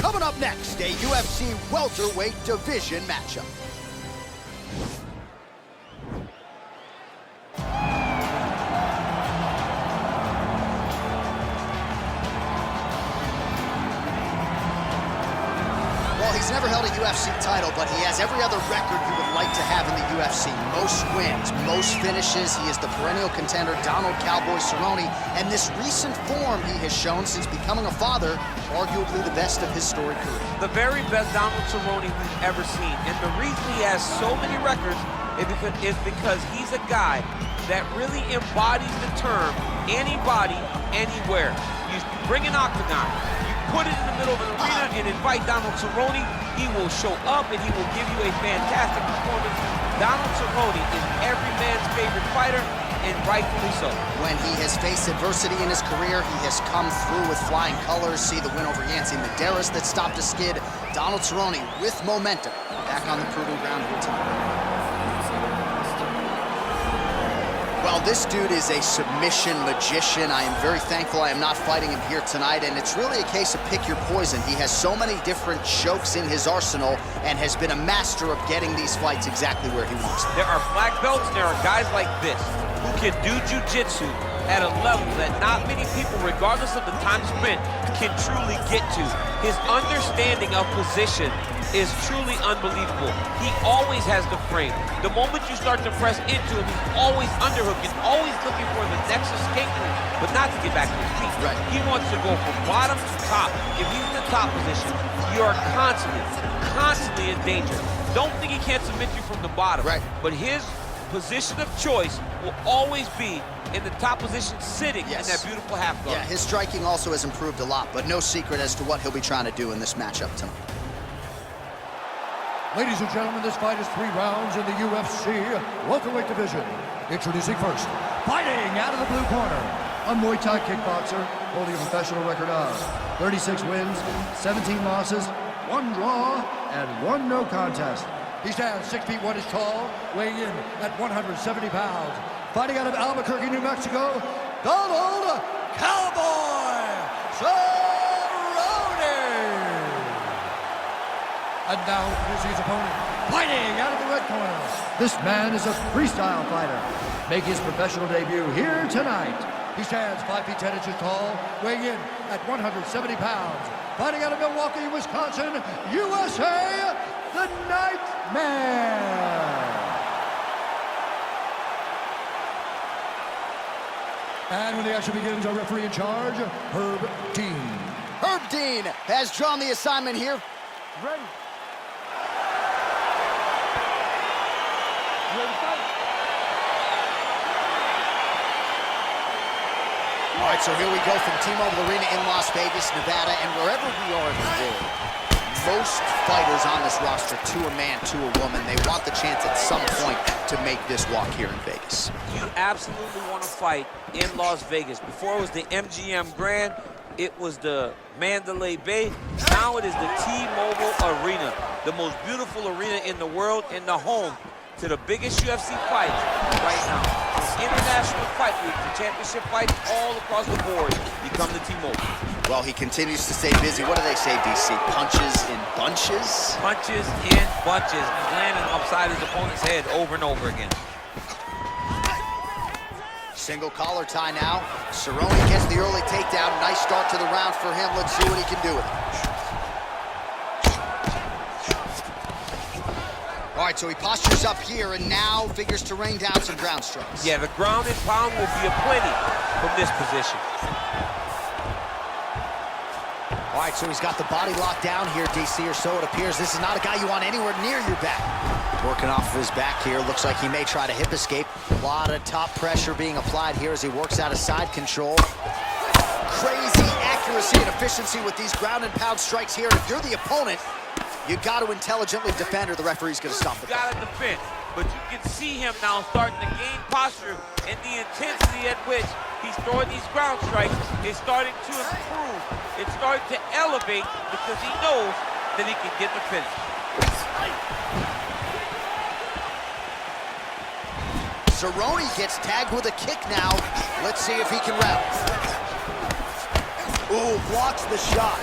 Coming up next, a UFC welterweight division matchup. Well, he's never held a UFC title, but he has every other record you would like to have in the UFC. Most wins, most finishes. He is the perennial contender, Donald Cowboy Cerrone, and this recent form he has shown since becoming a father, arguably the best of his storied career. The very best Donald Cerrone we've ever seen, and the reason he has so many records is because he's a guy that really embodies the term anybody, anywhere. You bring an octagon, put it in the middle of an arena and invite Donald Cerrone, he will show up and he will give you a fantastic performance. Donald Cerrone is every man's favorite fighter, and rightfully so. When he has faced adversity in his career, he has come through with flying colors. See the win over Yancy Medeiros that stopped a skid. Donald Cerrone with momentum back on the Purdue ground here tonight. Well, this dude is a submission magician. I am very thankful I am not fighting him here tonight, and it's really a case of pick your poison. He has so many different chokes in his arsenal and has been a master of getting these fights exactly where he wants them. There are black belts, and there are guys like this who can do jiu-jitsu at a level that not many people, regardless of the time spent, can truly get to. His understanding of position is truly unbelievable. He always has the frame. The moment you start to press into him, he's always underhooking, always looking for the next escape move, but not to get back to his feet. Right. He wants to go from bottom to top. If he's in the top position, you're constantly in danger. Don't think he can't submit you from the bottom. Right. But his position of choice will always be in the top position, sitting in that beautiful half guard. Yeah, his striking also has improved a lot, but no secret as to what he'll be trying to do in this matchup tonight. Ladies and gentlemen, this fight is 3 rounds in the UFC welterweight division. Introducing first, fighting out of the blue corner, a Muay Thai kickboxer holding a professional record of 36 wins, 17 losses, 1 draw, and 1 no contest. He stands 6 feet 1 inch tall, weighing in at 170 pounds. Fighting out of Albuquerque, New Mexico, Donald Cowboy Cerrone! And now introducing his opponent, fighting out of the red corner. This man is a freestyle fighter, making his professional debut here tonight. He stands 5 feet 10 inches tall, weighing in at 170 pounds. Fighting out of Milwaukee, Wisconsin, USA, the Nightmare. And when the action begins, our referee in charge, Herb Dean. Herb Dean has drawn the assignment here. Ready. All right, so here we go from T-Mobile Arena in Las Vegas, Nevada, and wherever we are in the world, most fighters on this roster, to a man, to a woman, they want the chance at some point to make this walk here in Vegas. You absolutely want to fight in Las Vegas. Before it was the MGM Grand, it was the Mandalay Bay. Now it is the T-Mobile Arena, the most beautiful arena in the world and the home to the biggest UFC fights right now. International Fight Week, the championship fights all across the board become the T-Mobile. Well, he continues to stay busy. What do they say, DC? Punches in bunches? Punches in bunches. He's landing upside his opponent's head over and over again. Single collar tie now. Cerrone gets the early takedown. Nice start to the round for him. Let's see what he can do with it. All right, so he postures up here and now figures to rain down some ground strikes. Yeah, the ground and pound will be aplenty from this position. All right, so he's got the body locked down here, DC, or so it appears. This is not a guy you want anywhere near your back. Working off of his back here. Looks like he may try to hip escape. A lot of top pressure being applied here as he works out of side control. Crazy accuracy and efficiency with these ground and pound strikes here. If you're the opponent, you got to intelligently defend or the referee's going to stop it. You got to defend, but you can see him now starting to gain posture, and the intensity at which he's throwing these ground strikes is starting to improve. It's starting to elevate because he knows that he can get the finish. Cerrone gets tagged with a kick now. Let's see if he can rally. Ooh, blocks the shot.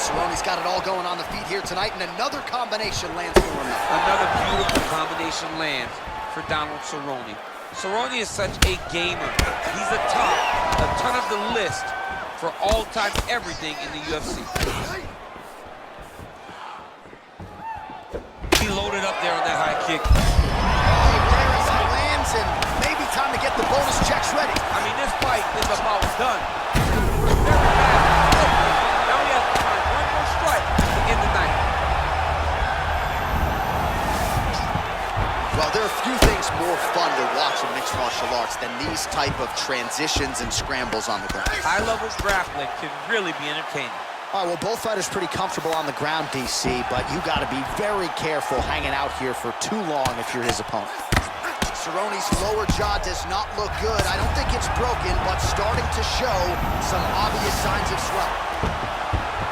Cerrone's got it all going on the feet here tonight, and another combination lands for him. Another beautiful combination lands for Donald Cerrone. Cerrone is such a gamer. He's a ton of the list for all-time everything in the UFC. He loaded up there on that high kick. There as he lands, and maybe time to get the bonus checks ready. I mean, this fight is about done. Very fast. Now he has to find one more strike to end the night. Well, there are few things more fun to watch in mixed martial arts than these type of transitions and scrambles on the ground. High-level grappling can really be entertaining. All right, well, both fighters pretty comfortable on the ground, DC, but you got to be very careful hanging out here for too long if you're his opponent. Cerrone's lower jaw does not look good. I don't think it's broken, but starting to show some obvious signs of swelling.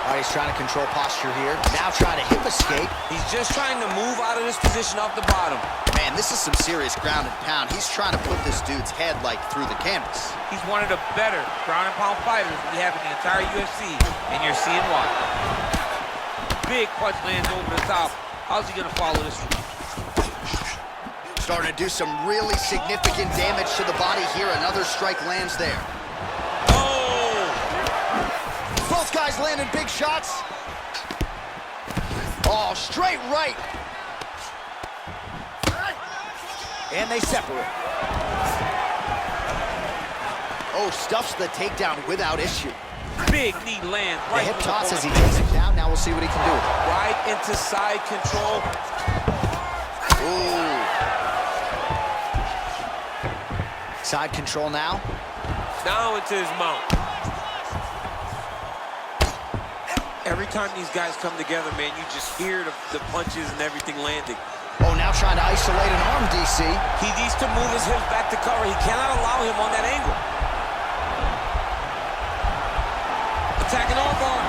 All right, he's trying to control posture here. Now trying to hip escape. He's just trying to move out of this position off the bottom. Man, this is some serious ground and pound. He's trying to put this dude's head, like, through the canvas. He's one of the better ground and pound fighters we have in the entire UFC, and you're seeing why. Big punch lands over the top. How's he gonna follow this one? Starting to do some really significant damage to the body here. Another strike lands there. Oh! Both guys landing big shots. Oh, straight right. And they separate. Oh, stuffs the takedown without issue. Big knee lands The right hip into toss the as he opponent. takes him down. Now we'll see what he can do with it. Right into side control. Ooh. Side control now. Now into his mouth. Every time these guys come together, man, you just hear the punches and everything landing. Oh, now trying to isolate an arm, DC. He needs to move his hips back to cover. He cannot allow him on that angle. Attacking arm bar.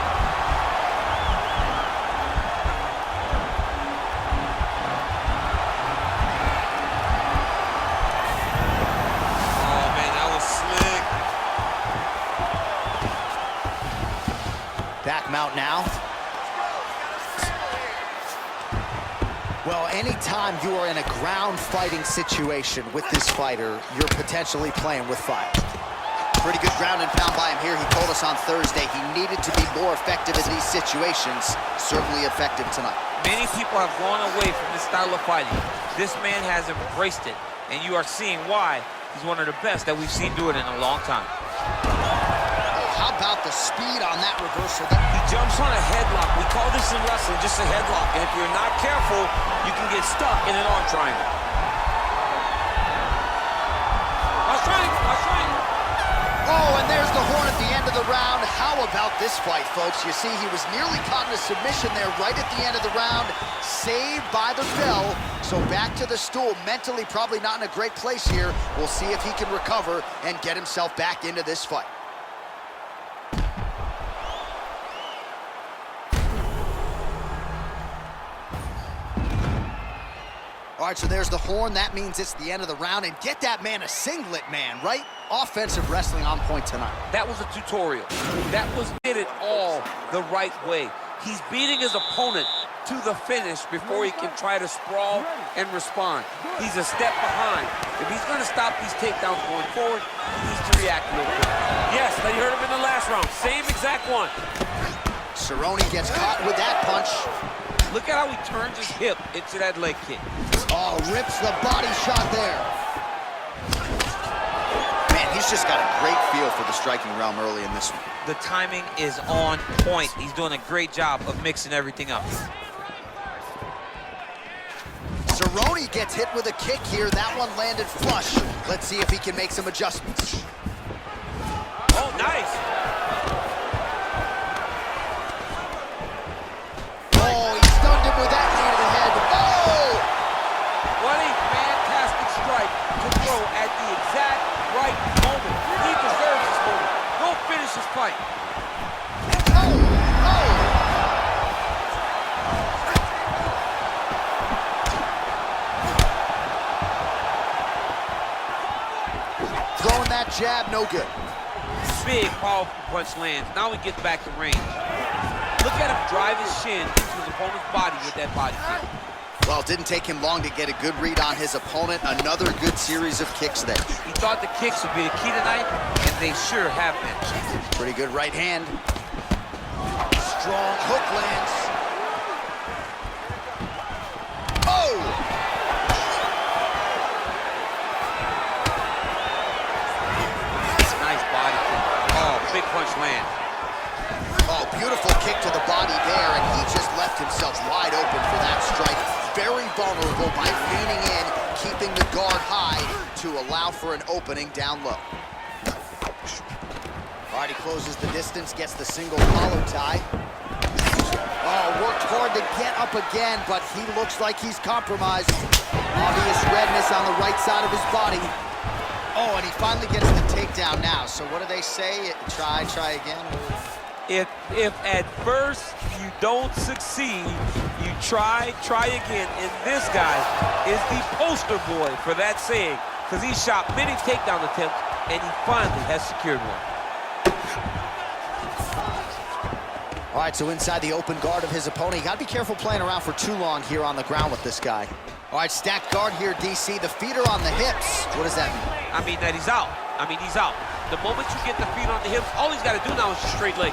Oh, man, that was slick. Back mount now. Well, anytime you are in a ground fighting situation with this fighter, you're potentially playing with fire. Pretty good ground and pound by him here. He told us on Thursday he needed to be more effective in these situations. Certainly effective tonight. Many people have gone away from this style of fighting. This man has embraced it, and you are seeing why he's one of the best that we've seen do it in a long time. How about the speed on that reversal? He jumps on a headlock. We call this in wrestling just a headlock, and if you're not careful, you can get stuck in an arm triangle. Oh, and there's the horn at the end of the round. How about this fight, folks? You see, he was nearly caught in a submission there right at the end of the round. Saved by the bell. So back to the stool. Mentally probably not in a great place here. We'll see if he can recover and get himself back into this fight. All right, so there's the horn. That means it's the end of the round. And get that man a singlet, man, right? Offensive wrestling on point tonight. That was a tutorial. That was did it all the right way. He's beating his opponent to the finish before he can try to sprawl and respond. He's a step behind. If he's going to stop these takedowns going forward, he needs to react a little bit. Yes, they heard him in the last round. Same exact one. Cerrone gets caught with that punch. Look at how he turns his hip into that leg kick. Oh, rips the body shot there. Man, he's just got a great feel for the striking realm early in this one. The timing is on point. He's doing a great job of mixing everything up. Cerrone gets hit with a kick here. That one landed flush. Let's see if he can make some adjustments. Oh, nice. Oh, he stunned him with that knee to the head. Oh! What a fantastic strike to throw at the exact right moment. He deserves this moment. Go finish his fight. Throwing that jab, no good. Big, powerful punch lands. Now he gets back to range. Look at him drive his shin into his opponent's body with that body kick. Well, it didn't take him long to get a good read on his opponent. Another good series of kicks there. He thought the kicks would be the key tonight, and they sure have been. Pretty good right hand. Strong hook lands. Oh! Nice body kick. Oh, big punch lands. Oh, beautiful kick to the body there, and he just left himself wide open for that strike. Very vulnerable by leaning in, keeping the guard high to allow for an opening down low. All right, he closes the distance, gets the single collar tie. Oh, worked hard to get up again, but he looks like he's compromised. Obvious redness on the right side of his body. Oh, and he finally gets the takedown now. So what do they say? Try again? If at first you don't succeed, you try again. And this guy is the poster boy for that saying, because he shot many takedown attempts, and he finally has secured one. All right, so inside the open guard of his opponent. You got to be careful playing around for too long here on the ground with this guy. All right, stacked guard here, DC. The feet are on the hips. What does that mean? I mean that he's out. He's out. The moment you get the feet on the hips, all he's got to do now is just straight leg.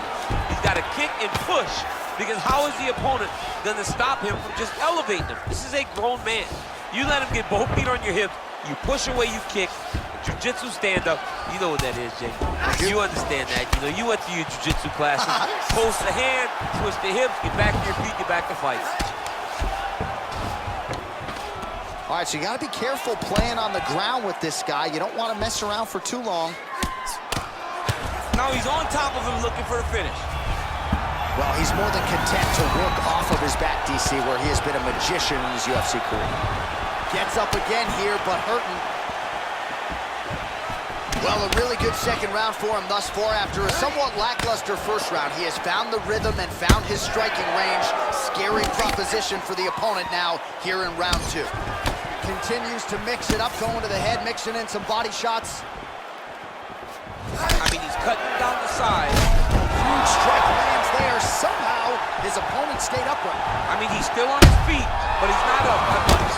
He's got to kick and push, because how is the opponent going to stop him from just elevating him? This is a grown man. You let him get both feet on your hips, you push away, you kick. Jiu-jitsu stand-up, you know what that is, Jay. You understand that. You know, you went to your jiu-jitsu classes. Post the hand, twist the hips, get back to your feet, get back to fight. All right, so you got to be careful playing on the ground with this guy. You don't want to mess around for too long. Now he's on top of him looking for the finish. Well, he's more than content to work off of his back, DC, where he has been a magician in his UFC career. Gets up again here, but hurting. Well, a really good second round for him thus far. After a somewhat lackluster first round, he has found the rhythm and found his striking range. Scary proposition for the opponent now here in round two. Continues to mix it up, going to the head, mixing in some body shots. I mean, he's cutting down the side. Huge strike lands there. Somehow, his opponent stayed upright. I mean, he's still on his feet, but he's not up by much.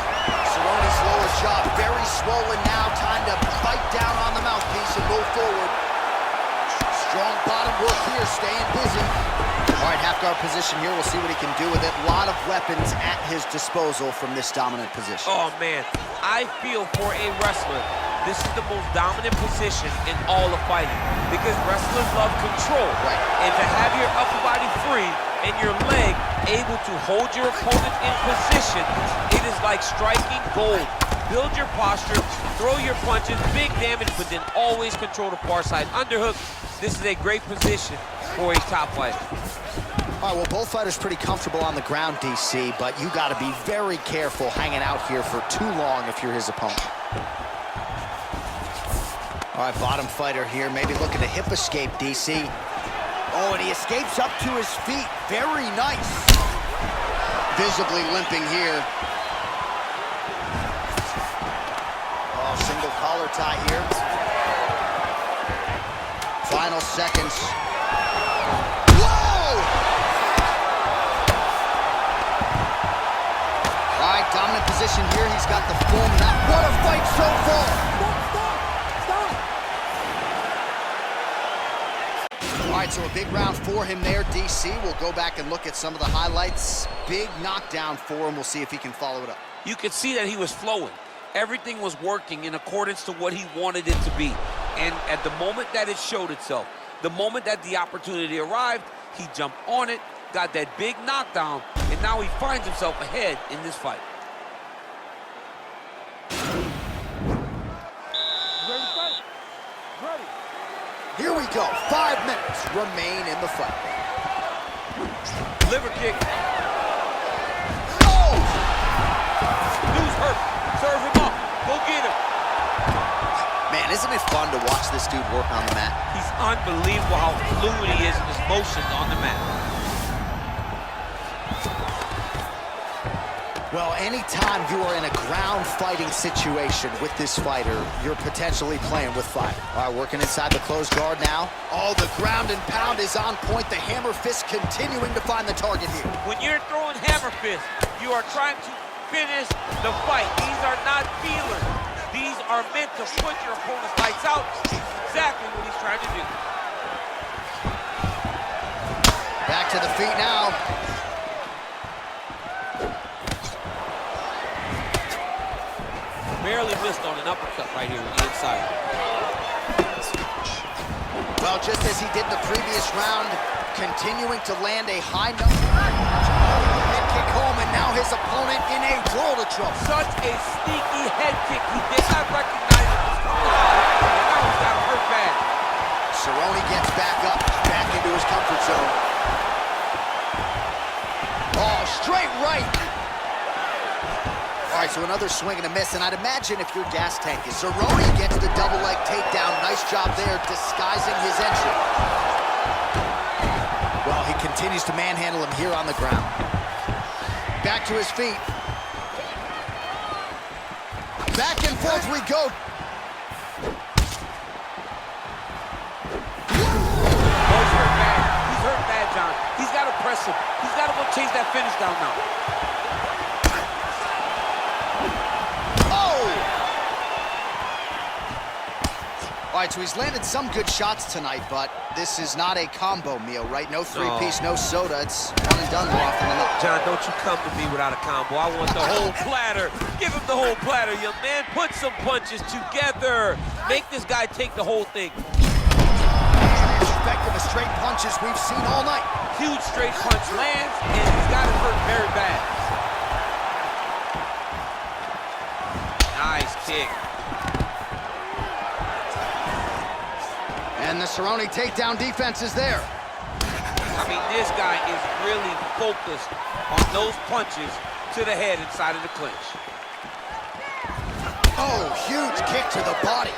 Cerrone's lower jaw very swollen now. Time to bite down on the mouthpiece and move forward. Strong bottom work here, staying busy. All right, half guard position here. We'll see what he can do with it. A lot of weapons at his disposal from this dominant position. Oh, man. I feel for a wrestler, this is the most dominant position in all of fighting, because wrestlers love control. Right. And to have your upper body free and your leg able to hold your opponent in position, it is like striking gold. Build your posture, throw your punches, big damage, but then always control the far side underhook. This is a great position for a top fighter. All right, well, both fighters pretty comfortable on the ground, DC, but you got to be very careful hanging out here for too long if you're his opponent. All right, bottom fighter here, maybe looking to hip escape, DC. Oh, and he escapes up to his feet. Very nice. Visibly limping here. Oh, single collar tie here. Final seconds. Whoa! All right, dominant position here. He's got the full map. What a fight so far! All right, so a big round for him there, DC. We'll go back and look at some of the highlights. Big knockdown for him. We'll see if he can follow it up. You could see that he was flowing. Everything was working in accordance to what he wanted it to be. And at the moment that it showed itself, the moment that the opportunity arrived, he jumped on it, got that big knockdown, and now he finds himself ahead in this fight. Here we go. 5 minutes remain in the fight. Liver kick. Oh! Dude's hurt. Serve him up. Go get him. Man, isn't it fun to watch this dude work on the mat? He's unbelievable how fluid he is in his motions on the mat. Well, anytime you are in a ground fighting situation with this fighter, you're potentially playing with fire. All right, working inside the closed guard now. Oh, the ground and pound is on point. The hammer fist continuing to find the target here. When you're throwing hammer fist, you are trying to finish the fight. These are not feelers. These are meant to put your opponent's lights out. Exactly what he's trying to do. Back to the feet now. Barely missed on an uppercut right here with the inside. Well, just as he did in the previous round, continuing to land a high number. Head kick home, and now his opponent in a world of trouble. Such a sneaky head kick. He did not recognize it was coming hard, and now he's got him hurt bad. Cerrone gets back up, back into his comfort zone. Oh, straight right. All right, so another swing and a miss, and I'd imagine if your gas tank is Cerrone gets the double leg takedown. Nice job there disguising his entry. Well, he continues to manhandle him here on the ground. Back to his feet. Back and forth we go. Oh, he's hurt bad. He's hurt bad, John. He's got to press him. He's got to go chase that finish down now. All right, so he's landed some good shots tonight, but this is not a combo meal, right? No three-piece, no soda. It's one and done more often than not. John, don't you come to me without a combo. I want the whole platter. Give him the whole platter, young man. Put some punches together. Make this guy take the whole thing. Effective as straight punches we've seen all night. Huge straight punch lands, and he's got it hurt very bad. Nice kick. And the Cerrone takedown defense is there. I mean, this guy is really focused on those punches to the head inside of the clinch. Oh, huge kick to the body.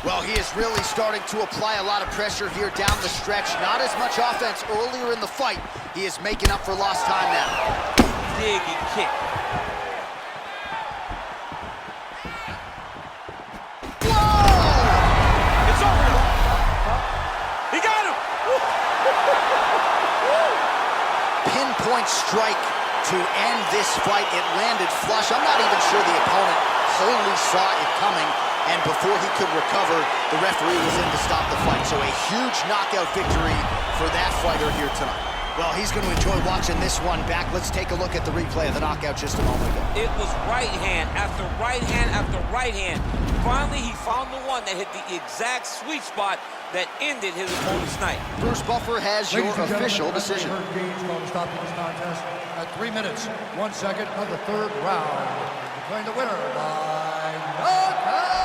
Well, he is really starting to apply a lot of pressure here down the stretch. Not as much offense earlier in the fight. He is making up for lost time now. Dig and kick. Pinpoint strike to end this fight. It landed flush. I'm not even sure the opponent wholly saw it coming, and before he could recover, the referee was in to stop the fight. So a huge knockout victory for that fighter here tonight. Well, he's going to enjoy watching this one back. Let's take a look at the replay of the knockout just a moment ago. It was right hand after right hand after right hand. Finally, he found the one that hit the exact sweet spot that ended his opponent's night. Bruce Buffer has your official decision. Stopping this contest at 3 minutes, 1 second of the third round. Declaring the winner by knockout,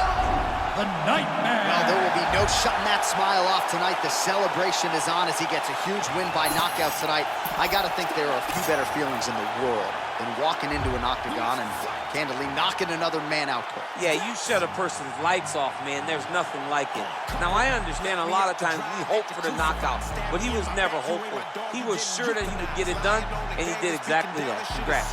the Nightmare. Well, there will be no shutting that smile off tonight. The celebration is on as he gets a huge win by knockout tonight. I got to think there are a few better feelings in the world than walking into an octagon and candidly knocking another man out cold. Yeah, you shut a person's lights off, man. There's nothing like it. Now, I understand a lot of times we hope for the knockout, but he was never hopeful. He was sure that he would get it done, and he did exactly that. Congrats.